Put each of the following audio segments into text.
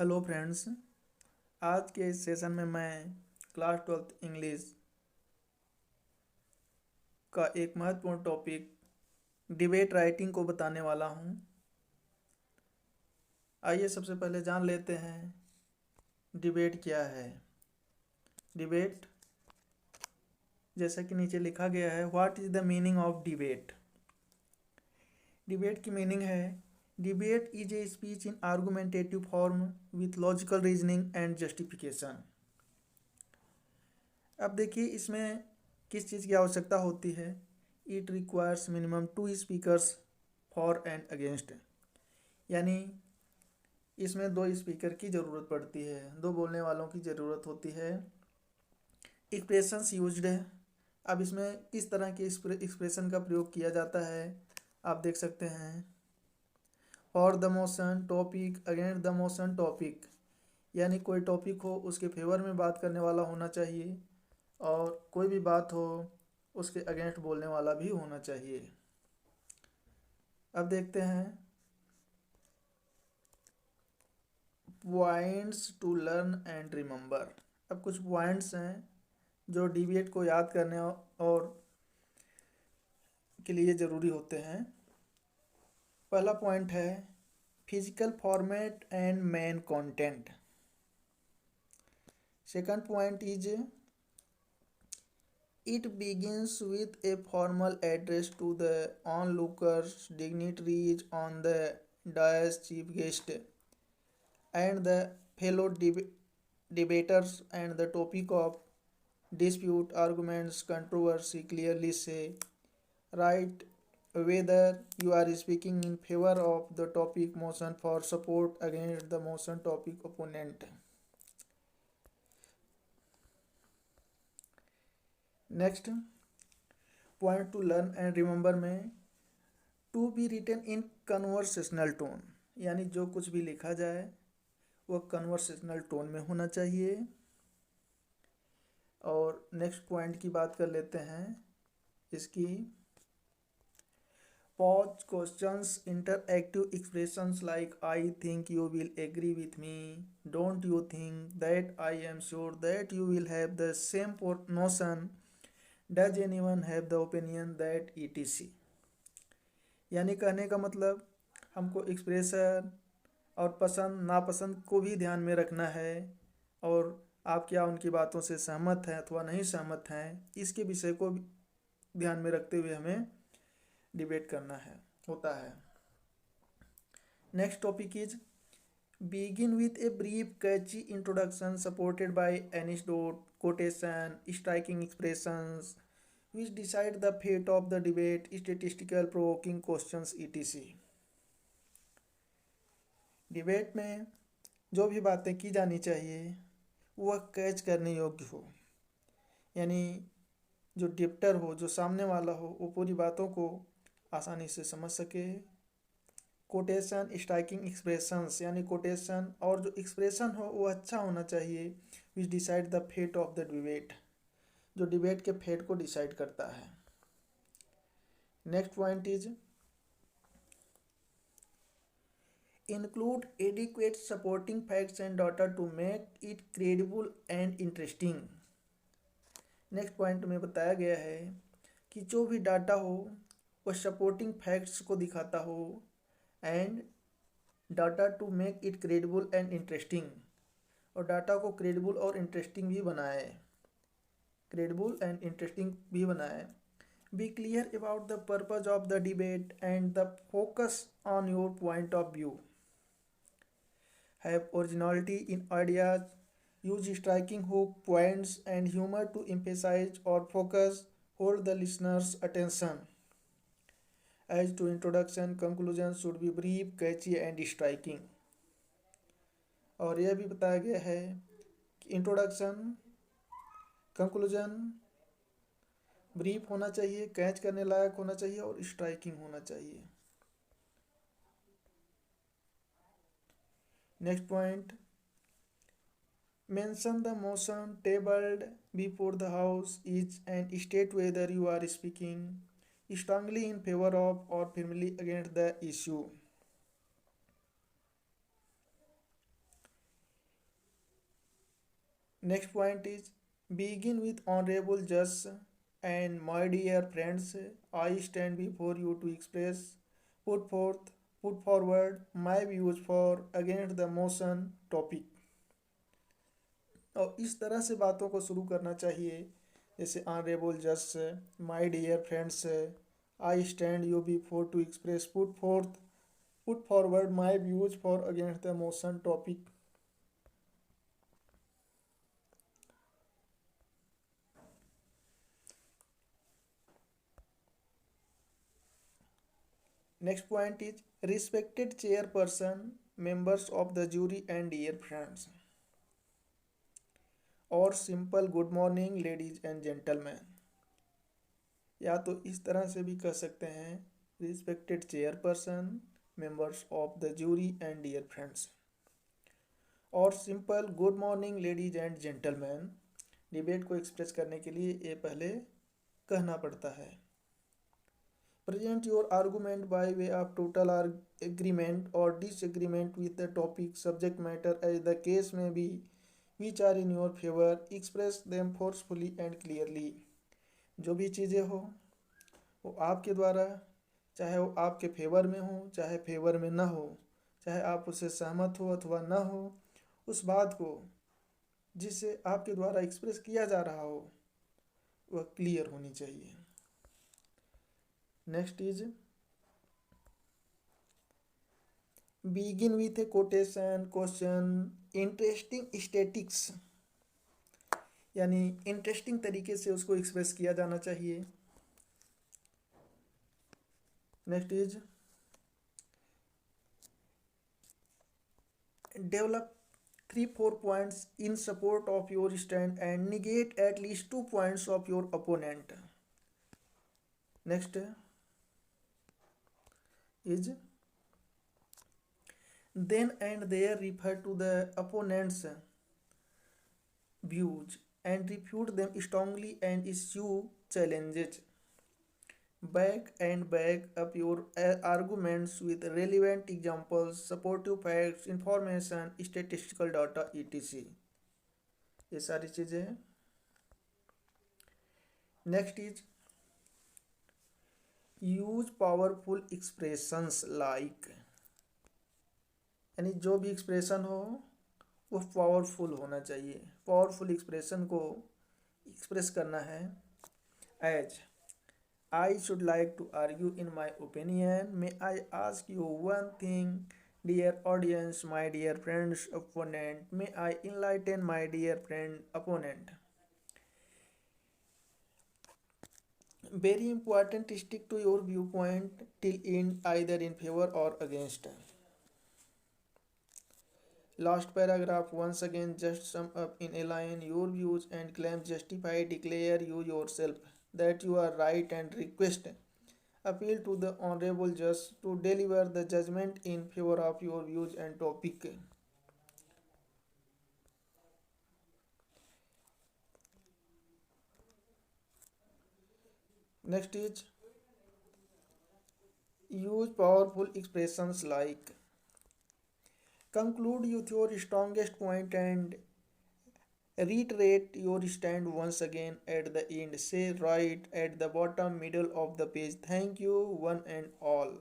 Hello friends. आज के इस सेशन में मैं क्लास 12th इंग्लिश का एक महत्वपूर्ण टॉपिक डिबेट राइटिंग को बताने वाला हूं। आइए सबसे पहले जान लेते हैं डिबेट क्या है। डिबेट जैसा कि नीचे लिखा गया है, what is the meaning of debate. Debate की मीनिंग है debate is a speech in argumentative form with logical reasoning and justification. अब देखिए इसमें किस चीज़ की आवश्यकता होती है। It requires minimum 2 speakers for and against, यानी इसमें 2 स्पीकर की ज़रूरत पड़ती है, 2 बोलने वालों की ज़रूरत होती है। एक्सप्रेशंस यूज्ड है। अब इसमें किस तरह के एक्सप्रेशन का प्रयोग किया जाता है आप देख सकते हैं। For the motion topic, against the motion topic, यानी कोई टॉपिक हो उसके फेवर में बात करने वाला होना चाहिए और कोई भी बात हो उसके अगेंस्ट बोलने वाला भी होना चाहिए। अब देखते हैं points to learn and remember. अब कुछ पॉइंट्स हैं जो डिबेट को याद करने और के लिए ज़रूरी होते हैं। पहला पॉइंट है physical format and main content. Second point is it begins with a formal address to the onlookers, dignitaries on the dais, chief guest, and the fellow debaters, and the topic of dispute, arguments, controversy clearly say, right, whether you are speaking in favor of the topic motion for support against the motion topic opponent. Next point to learn and remember में to be written in conversational tone, यानी जो कुछ भी लिखा जाए वह conversational tone में होना चाहिए। और नेक्स्ट पॉइंट की बात कर लेते हैं इसकी। Pose questions, interactive expressions like I think you will agree with me, don't you think, that I am sure that you will have the same notion, does anyone have the opinion that etc। यानी कहने का मतलब हमको expression और पसंद नापसंद को भी ध्यान में रखना है और आप क्या उनकी बातों से सहमत हैं अथवा नहीं सहमत हैं, इसके विषय को ध्यान में रखते हुए हमें डिबेट करना है होता है। Next topic is begin with a brief catchy introduction supported by anecdote, quotation, striking expressions which decide the fate of the debate, statistical provoking questions etc। Debate में जो भी बातें की जानी चाहिए वह कैच करने योग्य हो, यानी जो डिबेटर हो, जो सामने वाला हो, वो पूरी बातों को आसानी से समझ सके। कोटेशन, स्ट्राइकिंग एक्सप्रेशंस, यानी कोटेशन और जो एक्सप्रेशन हो वो अच्छा होना चाहिए। Which decide the fate of the debate, जो डिबेट के फेट को डिसाइड करता है। Next point is include adequate supporting facts and data to make it credible and interesting. Next point में बताया गया है कि जो भी डाटा हो वह सपोर्टिंग फैक्ट्स को दिखाता हो and data to make it credible and interesting, और डाटा को क्रेडिबल और इंटरेस्टिंग भी बनाए, क्रेडिबल एंड इंटरेस्टिंग भी बनाए। Be clear about the purpose of the debate and the focus on your point of view, have originality in ideas, use striking hook points and humour to emphasise और focus, hold the listeners attention. As to introduction, conclusion should be brief, catchy and striking। और यह भी बताया गया है कि introduction, conclusion brief होना चाहिए, कैच करने लायक होना चाहिए और स्ट्राइकिंग होना चाहिए। Next point, mention the motion tabled before the house is and state whether you are speaking strongly in favor of or firmly against the issue। Next point is begin with honorable just and my dear friends, I stand before you to express, put forth, put forward my views for against the motion topic। और इस तरह से बातों को शुरू करना चाहिए, जैसे ऑनरेबल जज, my dear friends, I stand you before to express, put forth, put forward my views for against the motion topic. Next point is respected chairperson, members of the jury and dear friends, और simple good morning ladies and gentleman. या तो इस तरह से भी कह सकते हैं respected chairperson, members of the jury and dear friends, और simple good morning ladies and gentleman. Debate को एक्सप्रेस करने के लिए ये पहले कहना पड़ता है। Present your argument by way of total agreement और disagreement with the topic subject matter as the case may be which are in your favour, express them forcefully and clearly. जो भी चीज़ें हो वो आपके द्वारा, चाहे वो आपके फेवर में हो चाहे फेवर में ना हो, चाहे आप उससे सहमत हो अथवा ना हो, उस बात को जिससे आपके द्वारा एक्सप्रेस किया जा रहा हो वह क्लियर होनी चाहिए। Next is begin with A quotation, question, interesting statics, यानी इंटरेस्टिंग तरीके से उसको एक्सप्रेस किया जाना चाहिए। Next is develop 3-4 points in support of your stand and negate at least 2 points of your opponent। Next is then and there refer to the opponent's views and refute them strongly and issue challenges। Back up your arguments with relevant examples, supportive facts, information, statistical data, etc। ये सारी चीज़ें हैं। Next is use powerful expressions like, यानी जो भी expression हो वो powerful होना चाहिए। पावरफुल एक्सप्रेशन को एक्सप्रेस करना है as I should like to argue in my opinion. May I ask you one thing, dear audience, my dear friends, opponent? May I enlighten my dear friend, opponent? Very important, stick to your viewpoint till end, either in favor or against। Last paragraph, once again, just sum up in a line your views and claims, justify, declare you yourself that you are right and request appeal to the honorable judge to deliver the judgment in favor of your views and topic। Next is use powerful expressions like conclude with your strongest point and reiterate your stand once again at the end, say right at the bottom middle of the page, thank you one and all।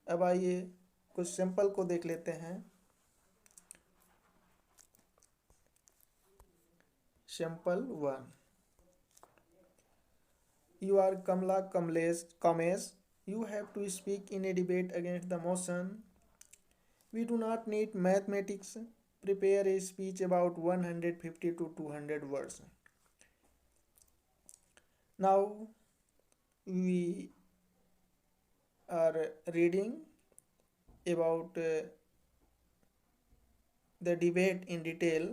अब आइए कुछ simple को देख लेते हैं। Simple 1, you are Kamla Kamesh, you have to speak in a debate against the motion। We do not need mathematics, prepare a speech about 150 to 200 words। Now we are reading about the debate in detail।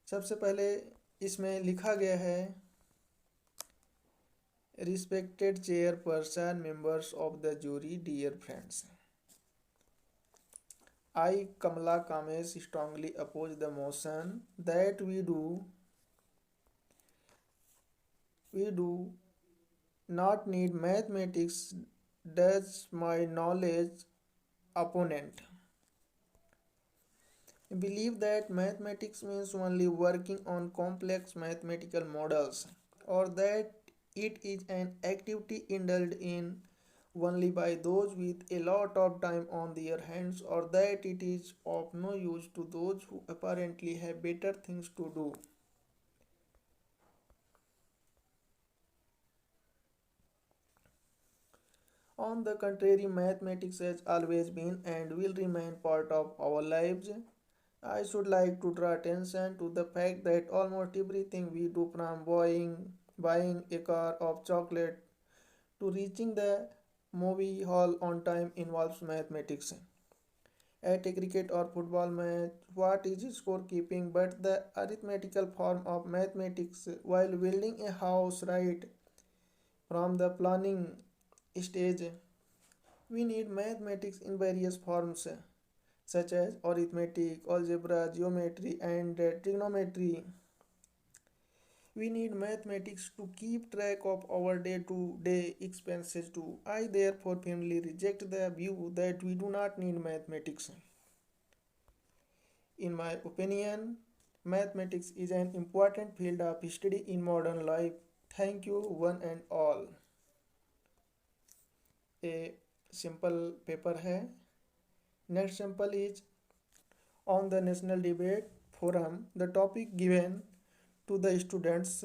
सबसे पहले इसमें लिखा गया है respected chairperson, members of the jury, dear friends, I Kamla Kamesh strongly oppose the motion that we do not need mathematics, does my knowledge opponent. Believe that mathematics means only working on complex mathematical models, or that it is an activity indulged in only by those with a lot of time on their hands, or that it is of no use to those who apparently have better things to do. On the contrary, mathematics has always been and will remain part of our lives. I should like to draw attention to the fact that almost everything we do, from buying a car of chocolate to reaching the movie hall on time, involves mathematics. At a cricket or football match, what is scorekeeping but the arithmetical form of mathematics? While building a house, right from the planning stage, we need mathematics in various forms such as arithmetic, algebra, geometry, and trigonometry. We need mathematics to keep track of our day to day expenses too. I therefore firmly reject the view that we do not need mathematics. In my opinion, mathematics is an important field of study in modern life. Thank you, one and all. A simple paper है. Next sample is on the National Debate Forum. The topic given to the students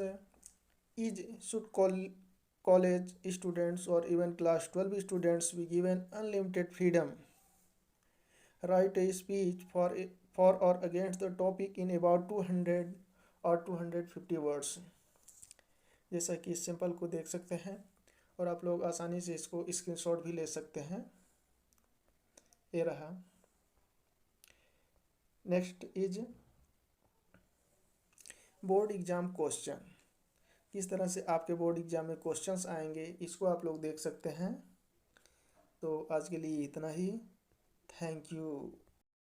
is, should college students or even class 12 students be given unlimited freedom? Write a speech for or against the topic in about 200 or 250 words. जैसा कि इस simple को देख सकते हैं और आप लोग आसानी से इसको स्क्रीनशॉट भी ले सकते हैं. ये रहा. Next is board exam question. किस तरह से आपके बोर्ड एग्जाम में क्वेश्चंस आएंगे इसको आप लोग देख सकते हैं. तो आज के लिए इतना ही. Thank you.